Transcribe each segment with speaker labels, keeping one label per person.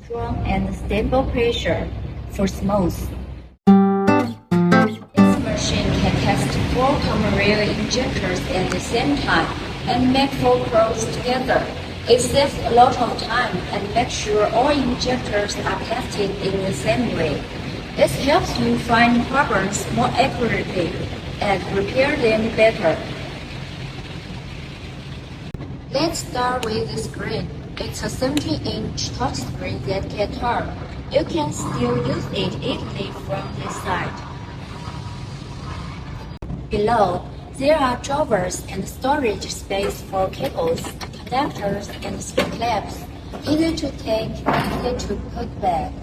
Speaker 1: strong and stable pressure for smooth. This machine can test 4 CommonRail injectors at the same time and make 4 probes together. It saves a lot of time and makes sure all injectors are tested in the same way. This helps you find problems more accurately and repair them better. Let's start with the screen. It's a 17-inch touchscreen that can turn. You can still use it easily from this side. Below, there are drawers and storage space for cables, connectors, and screw clamps. Easy to take, easy to put back.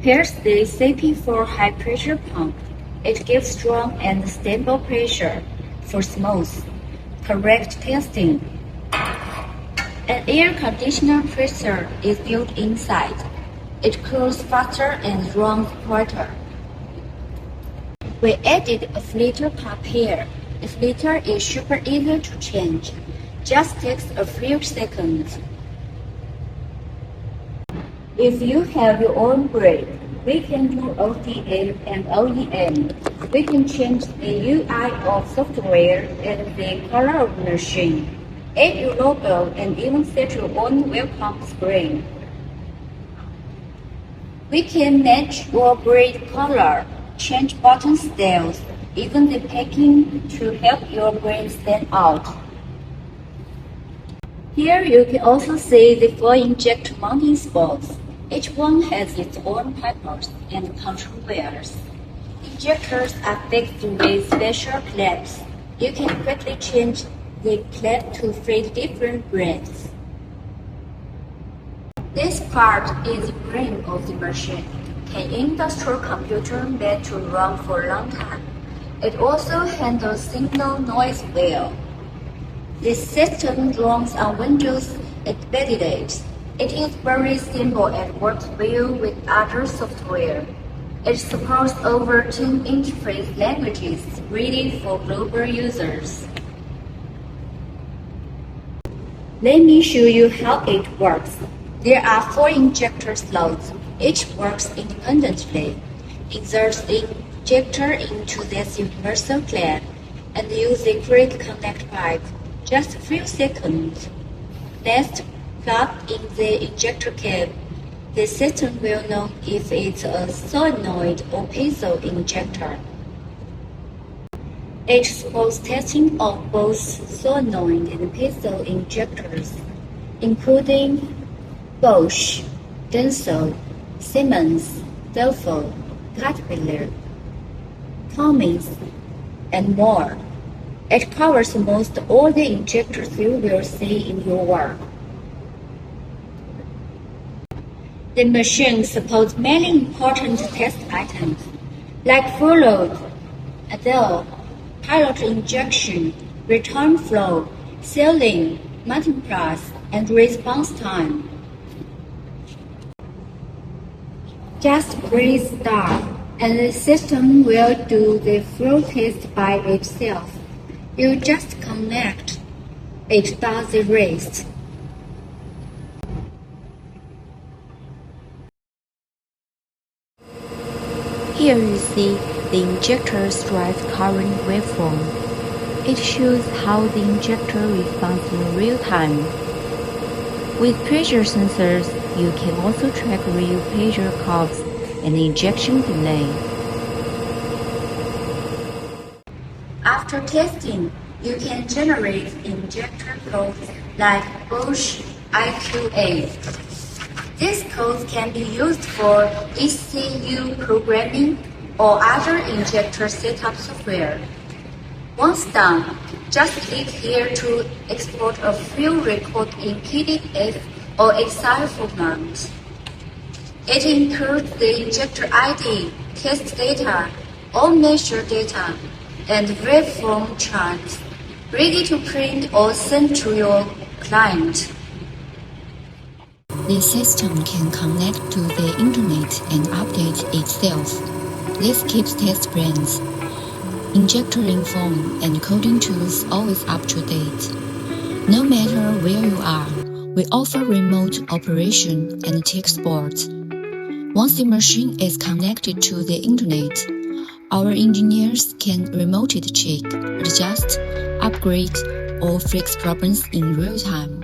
Speaker 1: Here's the CP4 high-pressure pump. It gives strong and stable pressure for smooth, correct testing. An air conditioner pressure is built inside. It cools faster and runs quieter. We added a filter pump here. The filter is super easy to change. Just takes a few seconds. If you have your own brake, we can do OTM and OEM. We can change the UI of software and the color of the machine. Add your logo and even set your own welcome screen. We can match your brake color, change button styles, even the packing to help your brake stand out. Here you can also see the 4 injector mounting spots. Each one has its own pipers and control wires. Injectors are fixed with special clamps. You can quickly change the clamp to fit different breadths. This part is the brain of the machine, an industrial computer made to run for a long time. It also handles signal noise well. This system runs on Windows embedded. It is very simple and works well with other software. It supports over 2 interface languages ready for global users. Let me show you how it works. There are 4 injector slots. Each works independently. Insert the injector into this universal clamp and use the quick connect pipe. Just a few seconds. Next, plug in the injector cap. The system will know if it's a solenoid or piezo injector. It supports testing of both solenoid and piezo injectors, including BOSCH, DENSO, SIEMENS, DELPHI, Caterpillar, Cummins, and more. It covers most all the injectors you will see in your work. The machine supports many important test items, like full load, idle, pilot injection, return flow, sealing, mounting plus, and response time. Just press start, and the system will do the flow test by itself. You just connect. It does the rest. Here you see the injector's drive current waveform. It shows how the injector responds in real time. With pressure sensors, you can also track real pressure curves and injection delay. After testing, you can generate injector codes like BOSCH IQA. These codes can be used for ECU programming or other injector setup software. Once done, just click here to export a field record in PDF or Excel format. It includes the injector ID, test data, all measure data, and waveform charts, ready to print or send to your client. The system can connect to the internet and update itself. This keeps test plans, injector info, and coding tools always up to date. No matter where you are,
Speaker 2: We offer remote operation and tech support. Once the machine is connected to the internet, our engineers can remotely check, adjust, upgrade, or fix problems in real time.